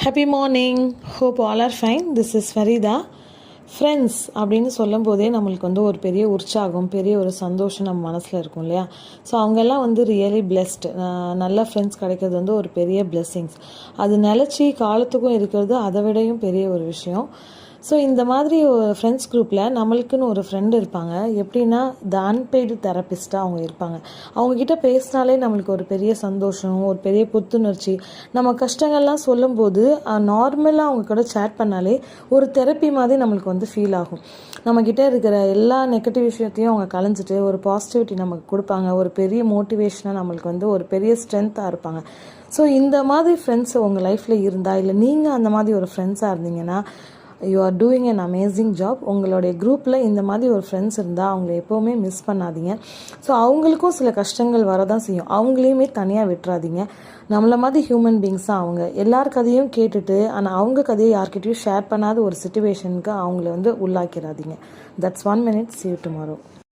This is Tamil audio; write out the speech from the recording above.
Happy morning. Hope all are fine. This is Farida. Friends அப்படின்னு சொல்லும் போதே நம்மளுக்கு வந்து ஒரு பெரிய உற்சாகம், பெரிய ஒரு சந்தோஷம் நம்ம மனசில் இருக்கும் இல்லையா? ஸோ அவங்கெல்லாம் வந்து ரியலி பிளெஸ்டு. நல்ல ஃப்ரெண்ட்ஸ் கிடைக்கிறது வந்து ஒரு பெரிய பிளெஸ்ஸிங்ஸ். அது நிலச்சி காலத்துக்கும் இருக்கிறது அதை விடையும் பெரிய ஒரு விஷயம். ஸோ இந்த மாதிரி ஒரு ஃப்ரெண்ட்ஸ் குரூப்பில் நம்மளுக்குன்னு ஒரு ஃப்ரெண்டு இருப்பாங்க. எப்படின்னா த அன்பெய்டு தெரப்பிஸ்ட்டாக அவங்க இருப்பாங்க. அவங்கக்கிட்ட பேசினாலே நம்மளுக்கு ஒரு பெரிய சந்தோஷம், ஒரு பெரிய புத்துணர்ச்சி. நம்ம கஷ்டங்கள்லாம் சொல்லும்போது நார்மலாக அவங்க கூட சேட் பண்ணாலே ஒரு தெரப்பி மாதிரி நம்மளுக்கு வந்து ஃபீல் ஆகும். நம்மக்கிட்ட இருக்கிற எல்லா நெகட்டிவ் விஷயத்தையும் அவங்க கலைஞ்சிட்டு ஒரு பாசிட்டிவிட்டி நமக்கு கொடுப்பாங்க. ஒரு பெரிய மோட்டிவேஷனாக நம்மளுக்கு வந்து ஒரு பெரிய ஸ்ட்ரென்த்தாக இருப்பாங்க. ஸோ இந்த மாதிரி ஃப்ரெண்ட்ஸ் உங்கள் லைஃப்பில் இருந்தால், இல்லை நீங்கள் அந்த மாதிரி ஒரு ஃப்ரெண்ட்ஸாக இருந்தீங்கன்னா, you are doing an amazing job. உங்களுடைய குரூப்பில் இந்த மாதிரி ஒரு ஃப்ரெண்ட்ஸ் இருந்தால் அவங்கள எப்போவுமே மிஸ் பண்ணாதீங்க. ஸோ அவங்களுக்கும் சில கஷ்டங்கள் வரதான் செய்யும். அவங்களையுமே தனியாக விட்டுறாதீங்க. நம்மளை மாதிரி ஹியூமன் பீங்ஸ் தான் அவங்க. எல்லார் கதையும் கேட்டுட்டு ஆனால் அவங்க கதையை யார்கிட்டையும் ஷேர் பண்ணாத ஒரு சுச்சுவேஷனுக்கு அவங்கள வந்து உள்ளாக்கிறாதீங்க. That's 1 minute. See you tomorrow.